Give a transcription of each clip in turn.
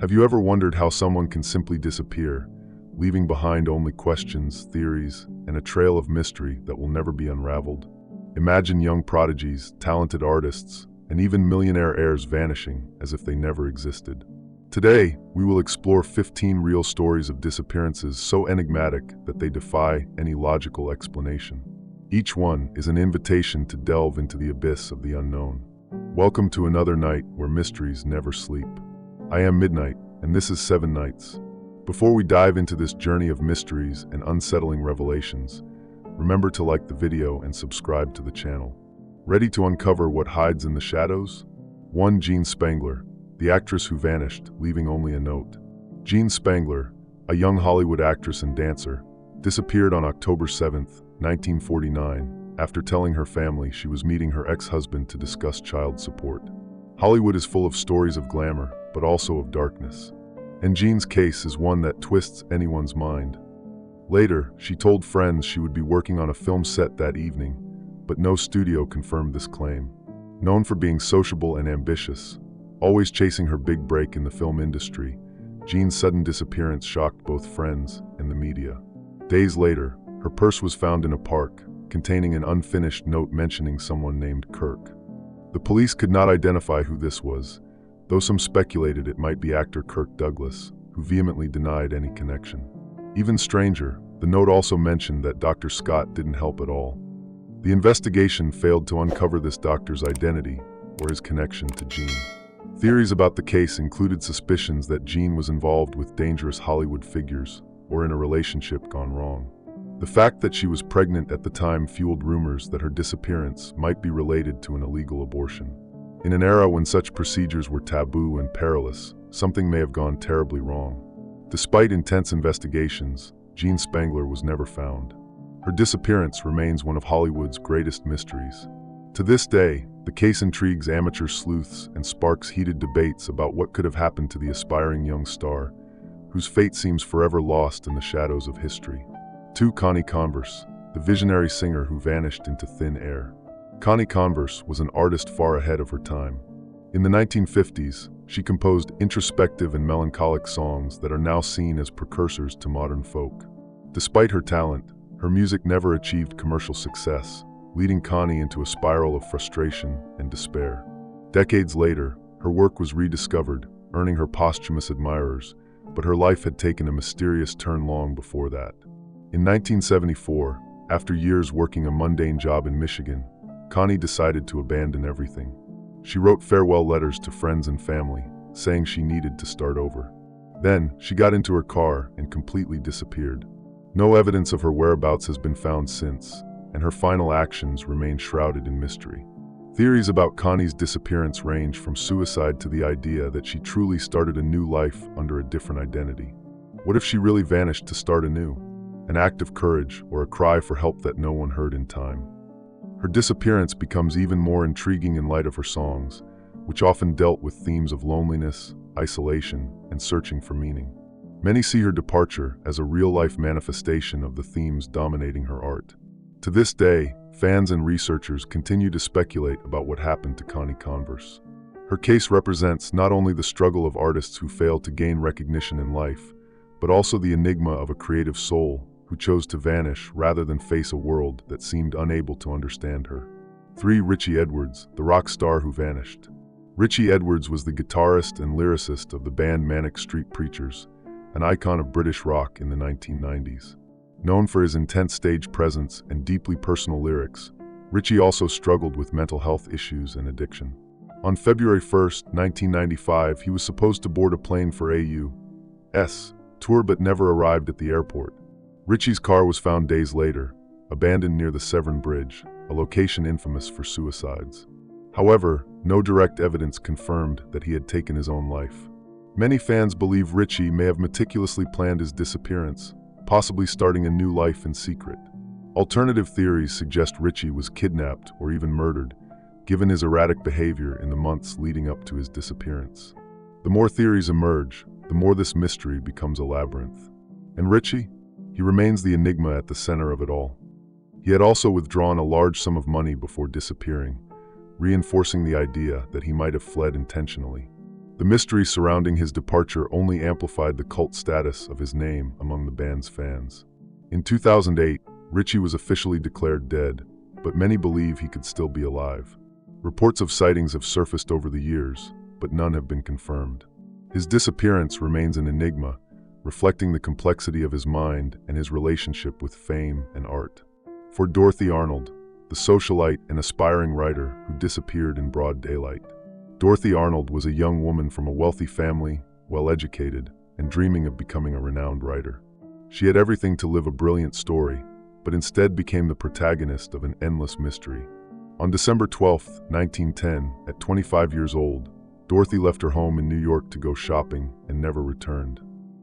Have you ever wondered how someone can simply disappear, leaving behind only questions, theories, and a trail of mystery that will never be unraveled? Imagine young prodigies, talented artists, and even millionaire heirs vanishing as if they never existed. Today, we will explore 15 real stories of disappearances so enigmatic that they defy any logical explanation. Each one is an invitation to delve into the abyss of the unknown. Welcome to another night where mysteries never sleep. I am Midnight, and this is 7 Nights. Before we dive into this journey of mysteries and unsettling revelations, remember to like the video and subscribe to the channel. Ready to uncover what hides in the shadows? 1. Jean Spangler, the actress who vanished, leaving only a note. Jean Spangler, a young Hollywood actress and dancer, disappeared on October 7, 1949, after telling her family she was meeting her ex-husband to discuss child support. Hollywood is full of stories of glamour, but also of darkness. And Jean's case is one that twists anyone's mind. Later, she told friends she would be working on a film set that evening, but no studio confirmed this claim. Known for being sociable and ambitious, always chasing her big break in the film industry, Jean's sudden disappearance shocked both friends and the media. Days later, her purse was found in a park, containing an unfinished note mentioning someone named Kirk. The police could not identify who this was, though some speculated it might be actor Kirk Douglas, who vehemently denied any connection. Even stranger, the note also mentioned that Dr. Scott didn't help at all. The investigation failed to uncover this doctor's identity or his connection to Jean. Theories about the case included suspicions that Jean was involved with dangerous Hollywood figures or in a relationship gone wrong. The fact that she was pregnant at the time fueled rumors that her disappearance might be related to an illegal abortion. In an era when such procedures were taboo and perilous, something may have gone terribly wrong. Despite intense investigations, Jean Spangler was never found. Her disappearance remains one of Hollywood's greatest mysteries. To this day, the case intrigues amateur sleuths and sparks heated debates about what could have happened to the aspiring young star, whose fate seems forever lost in the shadows of history. 2. Connie Converse, the visionary singer who vanished into thin air. Connie Converse was an artist far ahead of her time. In the 1950s, she composed introspective and melancholic songs that are now seen as precursors to modern folk. Despite her talent, her music never achieved commercial success, leading Connie into a spiral of frustration and despair. Decades later, her work was rediscovered, earning her posthumous admirers, but her life had taken a mysterious turn long before that. In 1974, after years working a mundane job in Michigan, Connie decided to abandon everything. She wrote farewell letters to friends and family, saying she needed to start over. Then, she got into her car and completely disappeared. No evidence of her whereabouts has been found since, and her final actions remain shrouded in mystery. Theories about Connie's disappearance range from suicide to the idea that she truly started a new life under a different identity. What if she really vanished to start anew? An act of courage or a cry for help that no one heard in time. Her disappearance becomes even more intriguing in light of her songs, which often dealt with themes of loneliness, isolation, and searching for meaning. Many see her departure as a real-life manifestation of the themes dominating her art. To this day, fans and researchers continue to speculate about what happened to Connie Converse. Her case represents not only the struggle of artists who fail to gain recognition in life, but also the enigma of a creative soul who chose to vanish rather than face a world that seemed unable to understand her. 3. Richie Edwards, the rock star who vanished. Richie Edwards was the guitarist and lyricist of the band Manic Street Preachers, an icon of British rock in the 1990s. Known for his intense stage presence and deeply personal lyrics, Richie also struggled with mental health issues and addiction. On February 1, 1995, he was supposed to board a plane for AU's tour but never arrived at the airport. Richie's car was found days later, abandoned near the Severn Bridge, a location infamous for suicides. However, no direct evidence confirmed that he had taken his own life. Many fans believe Richie may have meticulously planned his disappearance, possibly starting a new life in secret. Alternative theories suggest Richie was kidnapped or even murdered, given his erratic behavior in the months leading up to his disappearance. The more theories emerge, the more this mystery becomes a labyrinth. And Richie? He remains the enigma at the center of it all. He had also withdrawn a large sum of money before disappearing, reinforcing the idea that he might have fled intentionally. The mystery surrounding his departure only amplified the cult status of his name among the band's fans. In 2008, Ritchie was officially declared dead, but many believe he could still be alive. Reports of sightings have surfaced over the years, but none have been confirmed. His disappearance remains an enigma, reflecting the complexity of his mind and his relationship with fame and art. For Dorothy Arnold, the socialite and aspiring writer who disappeared in broad daylight. Dorothy Arnold was a young woman from a wealthy family, well-educated, and dreaming of becoming a renowned writer. She had everything to live a brilliant story, but instead became the protagonist of an endless mystery. On December 12, 1910, at 25 years old, Dorothy left her home in New York to go shopping and never returned.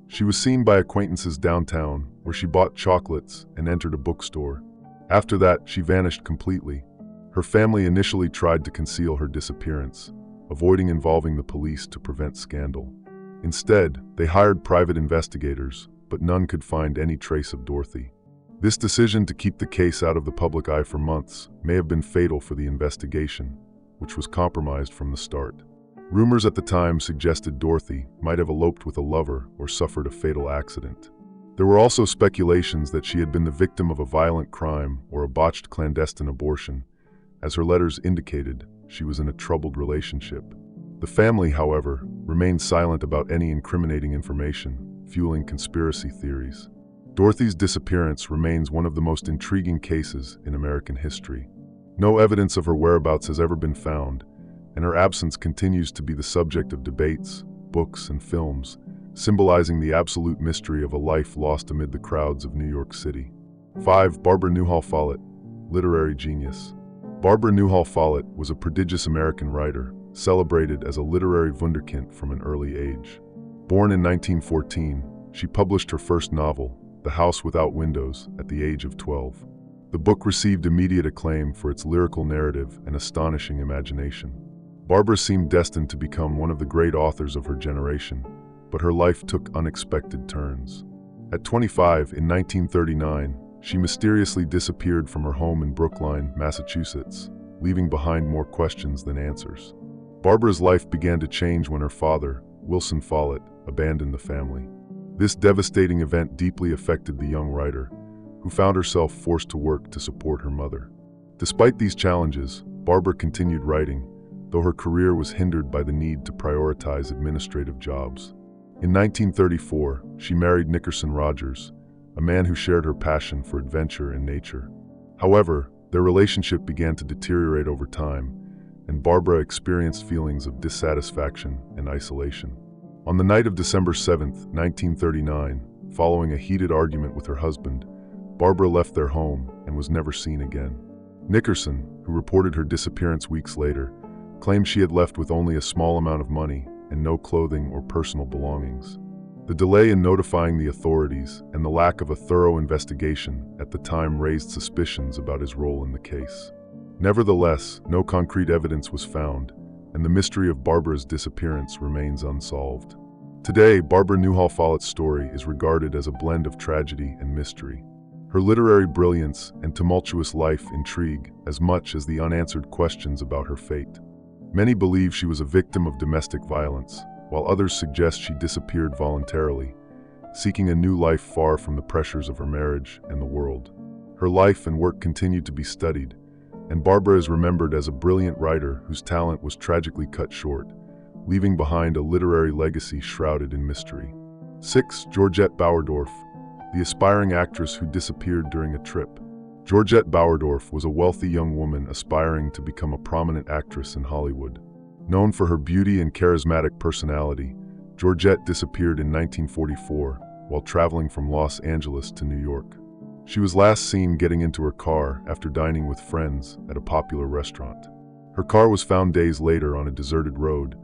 She was seen by acquaintances downtown, where she bought chocolates and entered a bookstore. After that, she vanished completely. Her family initially tried to conceal her disappearance, avoiding involving the police to prevent scandal. Instead, they hired private investigators, but none could find any trace of Dorothy. This decision to keep the case out of the public eye for months may have been fatal for the investigation, which was compromised from the start. Rumors at the time suggested Dorothy might have eloped with a lover or suffered a fatal accident. There were also speculations that she had been the victim of a violent crime or a botched clandestine abortion. As her letters indicated, she was in a troubled relationship. The family, however, remained silent about any incriminating information, fueling conspiracy theories. Dorothy's disappearance remains one of the most intriguing cases in American history. No evidence of her whereabouts has ever been found, and her absence continues to be the subject of debates, books, and films, symbolizing the absolute mystery of a life lost amid the crowds of New York City. 5. Barbara Newhall Follett, literary genius. Barbara Newhall Follett was a prodigious American writer, celebrated as a literary wunderkind from an early age. Born in 1914, she published her first novel, The House Without Windows, at the age of 12. The book received immediate acclaim for its lyrical narrative and astonishing imagination. Barbara seemed destined to become one of the great authors of her generation, but her life took unexpected turns. At 25, in 1939, she mysteriously disappeared from her home in Brookline, Massachusetts, leaving behind more questions than answers. Barbara's life began to change when her father, Wilson Follett, abandoned the family. This devastating event deeply affected the young writer, who found herself forced to work to support her mother. Despite these challenges, Barbara continued writing, though her career was hindered by the need to prioritize administrative jobs. In 1934, she married Nickerson Rogers, a man who shared her passion for adventure and nature. However, their relationship began to deteriorate over time, and Barbara experienced feelings of dissatisfaction and isolation. On the night of December 7, 1939, following a heated argument with her husband, Barbara left their home and was never seen again. Nickerson, who reported her disappearance weeks later, claimed she had left with only a small amount of money and no clothing or personal belongings. The delay in notifying the authorities and the lack of a thorough investigation at the time raised suspicions about his role in the case. Nevertheless, no concrete evidence was found, and the mystery of Barbara's disappearance remains unsolved. Today, Barbara Newhall Follett's story is regarded as a blend of tragedy and mystery. Her literary brilliance and tumultuous life intrigue as much as the unanswered questions about her fate. Many believe she was a victim of domestic violence, while others suggest she disappeared voluntarily, seeking a new life far from the pressures of her marriage and the world. Her life and work continued to be studied, and Barbara is remembered as a brilliant writer whose talent was tragically cut short, leaving behind a literary legacy shrouded in mystery. 6. Georgette Bauerdorf, the aspiring actress who disappeared during a trip. Georgette Bauerdorf was a wealthy young woman aspiring to become a prominent actress in Hollywood. Known for her beauty and charismatic personality, Georgette disappeared in 1944 while traveling from Los Angeles to New York. She was last seen getting into her car after dining with friends at a popular restaurant. Her car was found days later on a deserted road,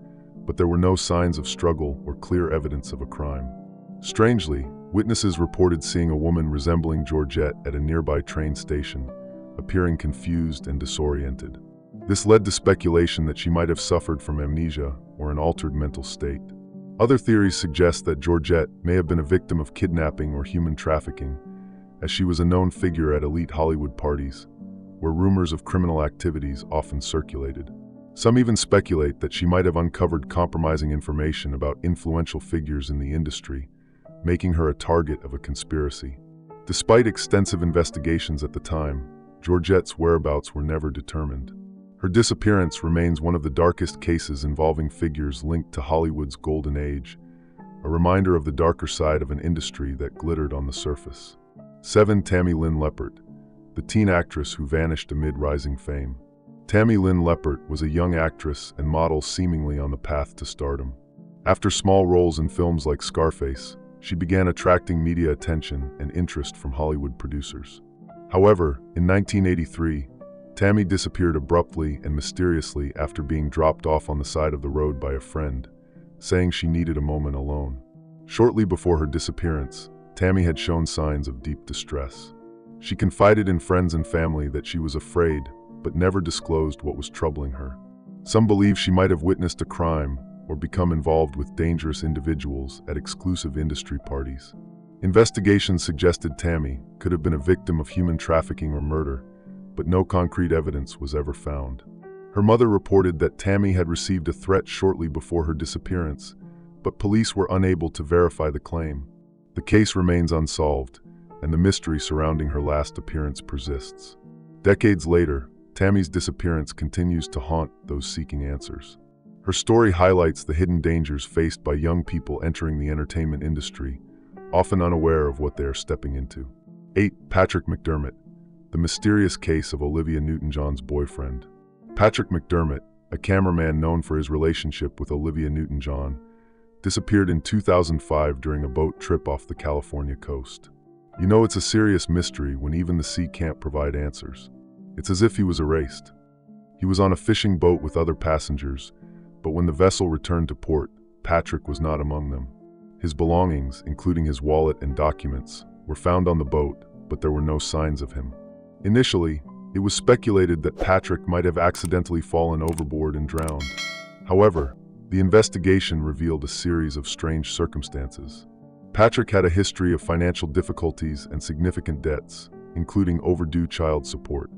but there were no signs of struggle or clear evidence of a crime. Strangely, witnesses reported seeing a woman resembling Georgette at a nearby train station, appearing confused and disoriented. This led to speculation that she might have suffered from amnesia or an altered mental state. Other theories suggest that Georgette may have been a victim of kidnapping or human trafficking, as she was a known figure at elite Hollywood parties, where rumors of criminal activities often circulated. Some even speculate that she might have uncovered compromising information about influential figures in the industry, making her a target of a conspiracy. Despite extensive investigations at the time, Georgette's whereabouts were never determined. Her disappearance remains one of the darkest cases involving figures linked to Hollywood's golden age, a reminder of the darker side of an industry that glittered on the surface. 7. Tammy Lynn Leppert, the teen actress who vanished amid rising fame. Tammy Lynn Leppert was a young actress and model seemingly on the path to stardom. After small roles in films like Scarface, she began attracting media attention and interest from Hollywood producers. However, in 1983, Tammy disappeared abruptly and mysteriously after being dropped off on the side of the road by a friend, saying she needed a moment alone. Shortly before her disappearance, Tammy had shown signs of deep distress. She confided in friends and family that she was afraid, but never disclosed what was troubling her. Some believe she might have witnessed a crime or become involved with dangerous individuals at exclusive industry parties. Investigations suggested Tammy could have been a victim of human trafficking or murder, but no concrete evidence was ever found. Her mother reported that Tammy had received a threat shortly before her disappearance, but police were unable to verify the claim. The case remains unsolved, and the mystery surrounding her last appearance persists. Decades later, Tammy's disappearance continues to haunt those seeking answers. Her story highlights the hidden dangers faced by young people entering the entertainment industry, often unaware of what they are stepping into. 8. Patrick McDermott, the mysterious case of Olivia Newton-John's boyfriend. Patrick McDermott, a cameraman known for his relationship with Olivia Newton-John, disappeared in 2005 during a boat trip off the California coast. You know, it's a serious mystery when even the sea can't provide answers. It's as if he was erased. He was on a fishing boat with other passengers, but when the vessel returned to port, Patrick was not among them. His belongings, including his wallet and documents, were found on the boat, but there were no signs of him. Initially, it was speculated that Patrick might have accidentally fallen overboard and drowned. However, the investigation revealed a series of strange circumstances. Patrick had a history of financial difficulties and significant debts, including overdue child support.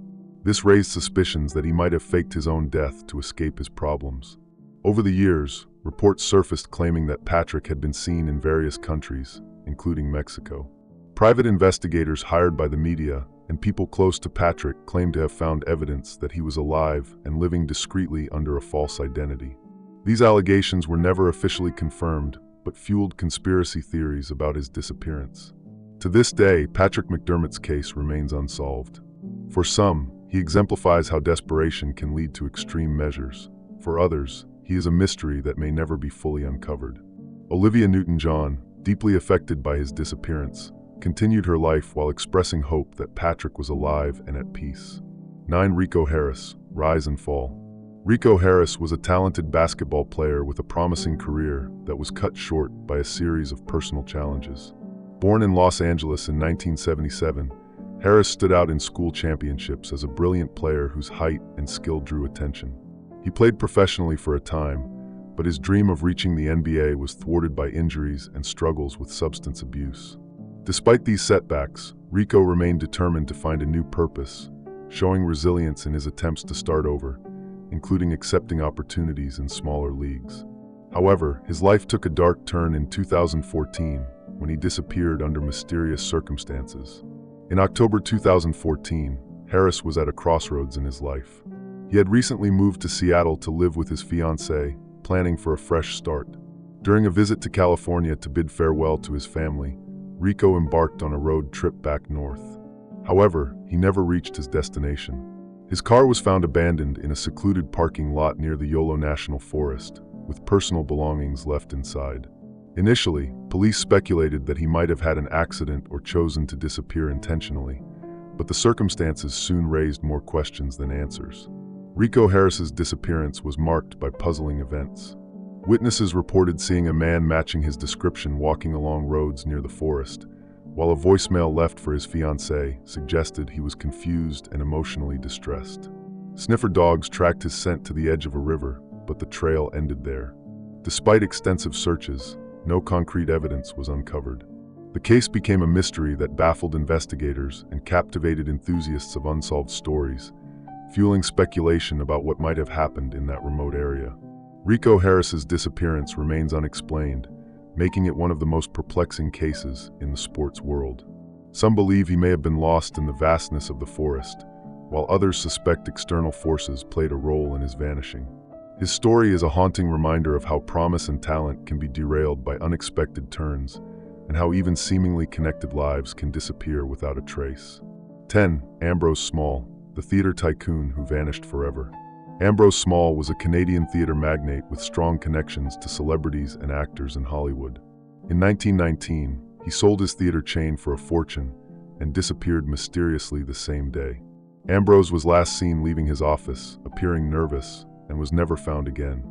This raised suspicions that he might have faked his own death to escape his problems. Over the years, reports surfaced claiming that Patrick had been seen in various countries, including Mexico. Private investigators hired by the media and people close to Patrick claimed to have found evidence that he was alive and living discreetly under a false identity. These allegations were never officially confirmed, but fueled conspiracy theories about his disappearance. To this day, Patrick McDermott's case remains unsolved. For some, he exemplifies how desperation can lead to extreme measures. For others, he is a mystery that may never be fully uncovered. Olivia Newton-John, deeply affected by his disappearance, continued her life while expressing hope that Patrick was alive and at peace. 9. Rico Harris, Rise and Fall. Rico Harris was a talented basketball player with a promising career that was cut short by a series of personal challenges. Born in Los Angeles in 1977, Harris stood out in school championships as a brilliant player whose height and skill drew attention. He played professionally for a time, but his dream of reaching the NBA was thwarted by injuries and struggles with substance abuse. Despite these setbacks, Rico remained determined to find a new purpose, showing resilience in his attempts to start over, including accepting opportunities in smaller leagues. However, his life took a dark turn in 2014 when he disappeared under mysterious circumstances. In October 2014, Harris was at a crossroads in his life. He had recently moved to Seattle to live with his fiancée, planning for a fresh start. During a visit to California to bid farewell to his family, Rico embarked on a road trip back north. However, he never reached his destination. His car was found abandoned in a secluded parking lot near the Yolo National Forest, with personal belongings left inside. Initially, police speculated that he might have had an accident or chosen to disappear intentionally, but the circumstances soon raised more questions than answers. Rico Harris's disappearance was marked by puzzling events. Witnesses reported seeing a man matching his description walking along roads near the forest, while a voicemail left for his fiancée suggested he was confused and emotionally distressed. Sniffer dogs tracked his scent to the edge of a river, but the trail ended there. Despite extensive searches, no concrete evidence was uncovered. The case became a mystery that baffled investigators and captivated enthusiasts of unsolved stories, fueling speculation about what might have happened in that remote area. Rico Harris's disappearance remains unexplained, making it one of the most perplexing cases in the sports world. Some believe he may have been lost in the vastness of the forest, while others suspect external forces played a role in his vanishing. His story is a haunting reminder of how promise and talent can be derailed by unexpected turns, and how even seemingly connected lives can disappear without a trace. 10. Ambrose Small, the theater tycoon who vanished forever. Ambrose Small was a Canadian theater magnate with strong connections to celebrities and actors in Hollywood. In 1919, he sold his theater chain for a fortune and disappeared mysteriously the same day. Ambrose was last seen leaving his office, appearing nervous, and was never found again.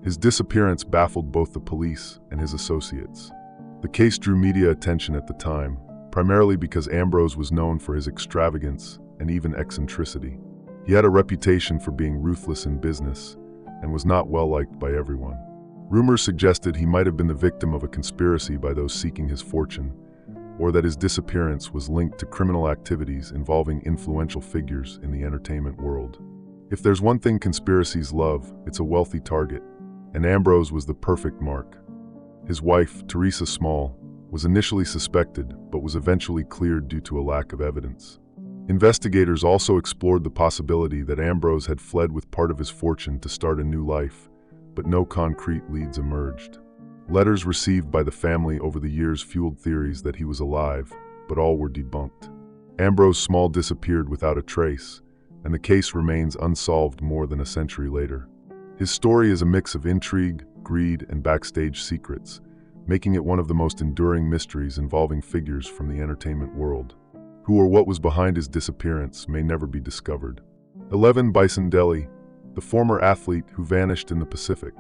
His disappearance baffled both the police and his associates. The case drew media attention at the time, primarily because Ambrose was known for his extravagance and even eccentricity. He had a reputation for being ruthless in business and was not well liked by everyone. Rumors suggested he might have been the victim of a conspiracy by those seeking his fortune, or that his disappearance was linked to criminal activities involving influential figures in the entertainment world. If there's one thing conspiracies love, it's a wealthy target, and Ambrose was the perfect mark. His wife, Teresa Small, was initially suspected but was eventually cleared due to a lack of evidence. Investigators also explored the possibility that Ambrose had fled with part of his fortune to start a new life, but no concrete leads emerged. Letters received by the family over the years fueled theories that he was alive, but all were debunked. Ambrose Small disappeared without a trace, and the case remains unsolved more than a century later. His story is a mix of intrigue, greed, and backstage secrets, making it one of the most enduring mysteries involving figures from the entertainment world. Who or what was behind his disappearance may never be discovered. 11. Bison Dele, the former athlete who vanished in the Pacific.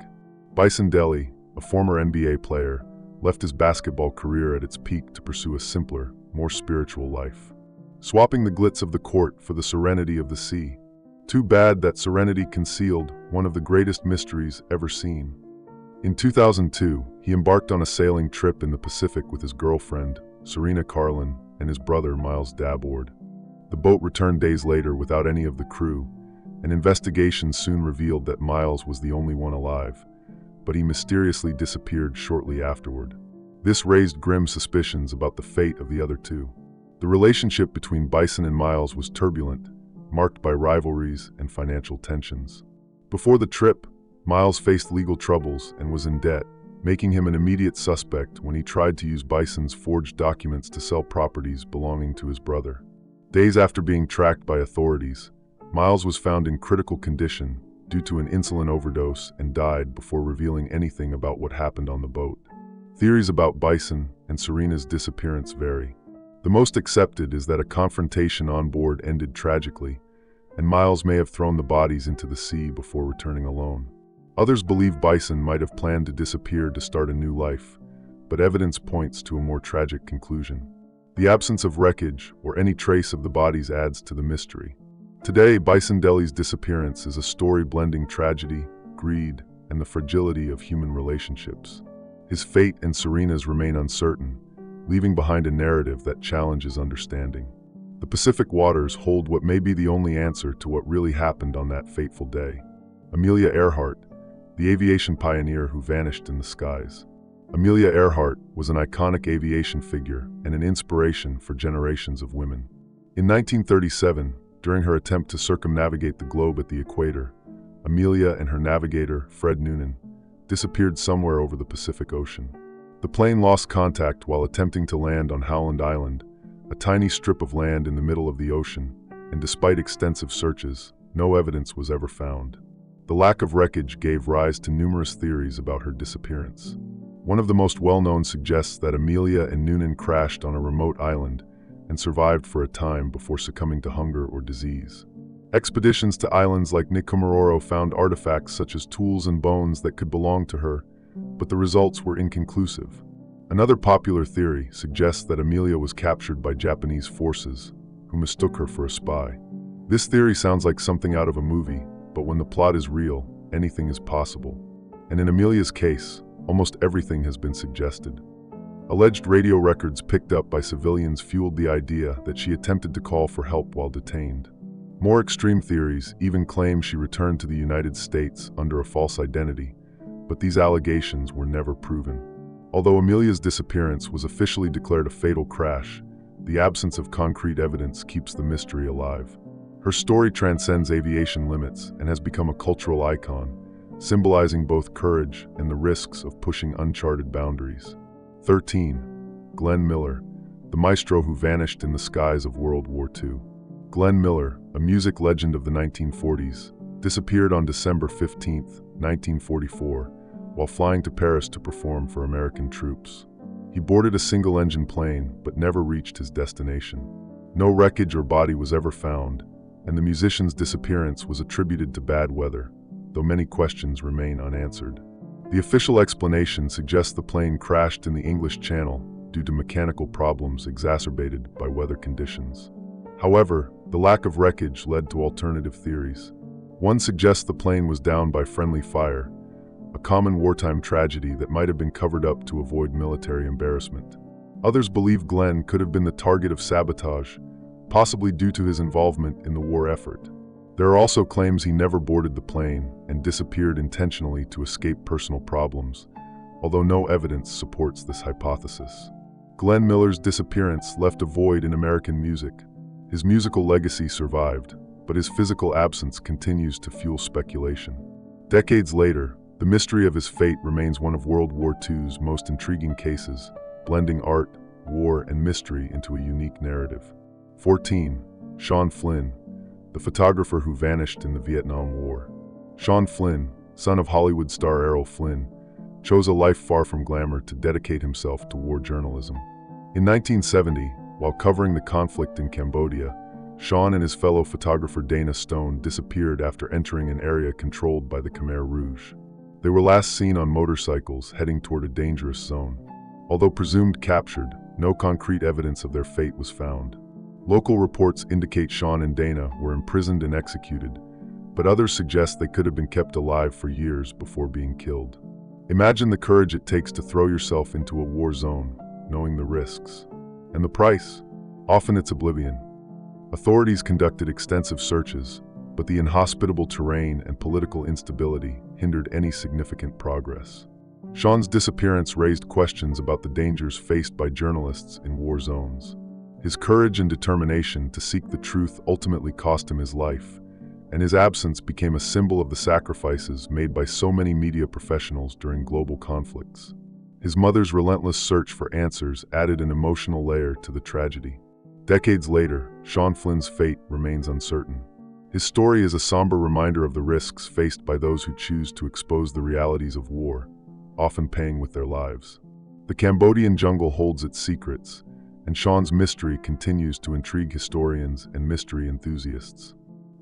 Bison Dele, a former NBA player, left his basketball career at its peak to pursue a simpler, more spiritual life, swapping the glitz of the court for the serenity of the sea. Too bad that serenity concealed one of the greatest mysteries ever seen. In 2002, he embarked on a sailing trip in the Pacific with his girlfriend, Serena Carlin, and his brother, Miles Dabord. The boat returned days later without any of the crew, and investigations soon revealed that Miles was the only one alive, but he mysteriously disappeared shortly afterward. This raised grim suspicions about the fate of the other two. The relationship between Bison and Miles was turbulent, marked by rivalries and financial tensions. Before the trip, Miles faced legal troubles and was in debt, making him an immediate suspect when he tried to use Bison's forged documents to sell properties belonging to his brother. Days after being tracked by authorities, Miles was found in critical condition due to an insulin overdose and died before revealing anything about what happened on the boat. Theories about Bison and Serena's disappearance vary. The most accepted is that a confrontation on board ended tragically, and Miles may have thrown the bodies into the sea before returning alone. Others believe Bison might have planned to disappear to start a new life, but evidence points to a more tragic conclusion. The absence of wreckage or any trace of the bodies adds to the mystery. Today, Bison Dele's disappearance is a story blending tragedy, greed, and the fragility of human relationships. His fate and Serena's remain uncertain, leaving behind a narrative that challenges understanding. The Pacific waters hold what may be the only answer to what really happened on that fateful day. Amelia Earhart, the aviation pioneer who vanished in the skies. Amelia Earhart was an iconic aviation figure and an inspiration for generations of women. In 1937, during her attempt to circumnavigate the globe at the equator, Amelia and her navigator, Fred Noonan, disappeared somewhere over the Pacific Ocean. The plane lost contact while attempting to land on Howland Island, a tiny strip of land in the middle of the ocean, and despite extensive searches, no evidence was ever found. The lack of wreckage gave rise to numerous theories about her disappearance. One of the most well-known suggests that Amelia and Noonan crashed on a remote island and survived for a time before succumbing to hunger or disease. Expeditions to islands like Nikumaroro found artifacts such as tools and bones that could belong to her, but the results were inconclusive. Another popular theory suggests that Amelia was captured by Japanese forces, who mistook her for a spy. This theory sounds like something out of a movie, but when the plot is real, anything is possible. And in Amelia's case, almost everything has been suggested. Alleged radio records picked up by civilians fueled the idea that she attempted to call for help while detained. More extreme theories even claim she returned to the United States under a false identity, but these allegations were never proven. Although Amelia's disappearance was officially declared a fatal crash, the absence of concrete evidence keeps the mystery alive. Her story transcends aviation limits and has become a cultural icon, symbolizing both courage and the risks of pushing uncharted boundaries. 13. Glenn Miller, the maestro who vanished in the skies of World War II. Glenn Miller, a music legend of the 1940s, disappeared on December 15, 1944, while flying to Paris to perform for American troops. He boarded a single-engine plane but never reached his destination. No wreckage or body was ever found, and the musician's disappearance was attributed to bad weather, though many questions remain unanswered. The official explanation suggests the plane crashed in the English Channel due to mechanical problems exacerbated by weather conditions. However, the lack of wreckage led to alternative theories. One suggests the plane was downed by friendly fire, a common wartime tragedy that might have been covered up to avoid military embarrassment. Others believe Glenn could have been the target of sabotage, possibly due to his involvement in the war effort. There are also claims he never boarded the plane and disappeared intentionally to escape personal problems, although no evidence supports this hypothesis. Glenn Miller's disappearance left a void in American music. His musical legacy survived, but his physical absence continues to fuel speculation. Decades later, the mystery of his fate remains one of World War II's most intriguing cases, blending art, war, and mystery into a unique narrative. 14. Sean Flynn, the photographer who vanished in the Vietnam War. Sean Flynn, son of Hollywood star Errol Flynn, chose a life far from glamour to dedicate himself to war journalism. In 1970, while covering the conflict in Cambodia, Sean and his fellow photographer Dana Stone disappeared after entering an area controlled by the Khmer Rouge. They were last seen on motorcycles heading toward a dangerous zone. Although presumed captured, no concrete evidence of their fate was found. Local reports indicate Sean and Dana were imprisoned and executed, but others suggest they could have been kept alive for years before being killed. Imagine the courage it takes to throw yourself into a war zone, knowing the risks. And the price? Often it's oblivion. Authorities conducted extensive searches, but the inhospitable terrain and political instability hindered any significant progress. Sean's disappearance raised questions about the dangers faced by journalists in war zones. His courage and determination to seek the truth ultimately cost him his life, and his absence became a symbol of the sacrifices made by so many media professionals during global conflicts. His mother's relentless search for answers added an emotional layer to the tragedy. Decades later, Sean Flynn's fate remains uncertain. His story is a somber reminder of the risks faced by those who choose to expose the realities of war, often paying with their lives. The Cambodian jungle holds its secrets, and Sean's mystery continues to intrigue historians and mystery enthusiasts.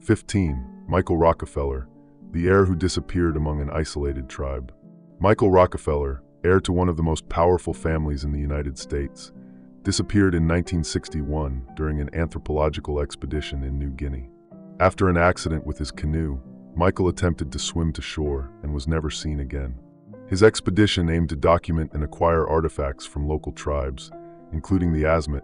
15. Michael Rockefeller, the heir who disappeared among an isolated tribe. Michael Rockefeller, heir to one of the most powerful families in the United States, disappeared in 1961 during an anthropological expedition in New Guinea. After an accident with his canoe, Michael attempted to swim to shore and was never seen again. His expedition aimed to document and acquire artifacts from local tribes, including the Asmat,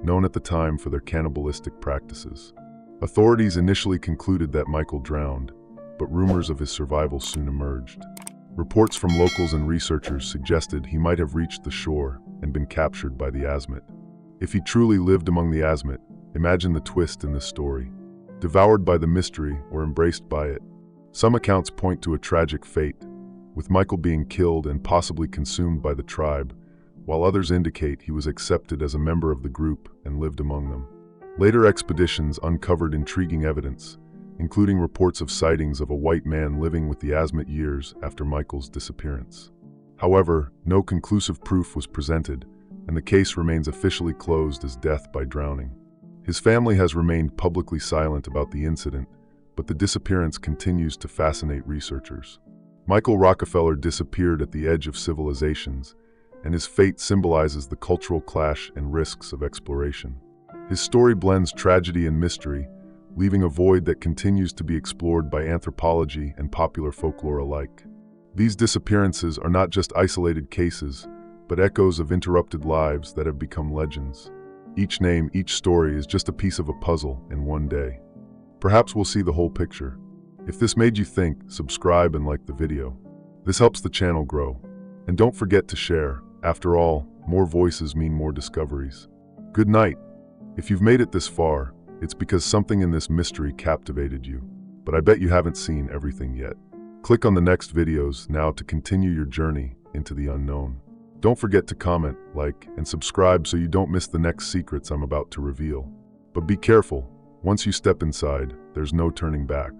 known at the time for their cannibalistic practices. Authorities initially concluded that Michael drowned, but rumors of his survival soon emerged. Reports from locals and researchers suggested he might have reached the shore and been captured by the Asmat. If he truly lived among the Asmat, imagine the twist in this story. Devoured by the mystery or embraced by it. Some accounts point to a tragic fate, with Michael being killed and possibly consumed by the tribe, while others indicate he was accepted as a member of the group and lived among them. Later expeditions uncovered intriguing evidence, including reports of sightings of a white man living with the Asmat years after Michael's disappearance. However, no conclusive proof was presented, and the case remains officially closed as death by drowning. His family has remained publicly silent about the incident, but the disappearance continues to fascinate researchers. Michael Rockefeller disappeared at the edge of civilizations, and his fate symbolizes the cultural clash and risks of exploration. His story blends tragedy and mystery, leaving a void that continues to be explored by anthropology and popular folklore alike. These disappearances are not just isolated cases, but echoes of interrupted lives that have become legends. Each name, each story is just a piece of a puzzle in one day. Perhaps we'll see the whole picture. If this made you think, subscribe and like the video. This helps the channel grow. And don't forget to share. After all, more voices mean more discoveries. Good night. If you've made it this far, it's because something in this mystery captivated you. But I bet you haven't seen everything yet. Click on the next videos now to continue your journey into the unknown. Don't forget to comment, like, and subscribe so you don't miss the next secrets I'm about to reveal. But be careful. Once you step inside, there's no turning back.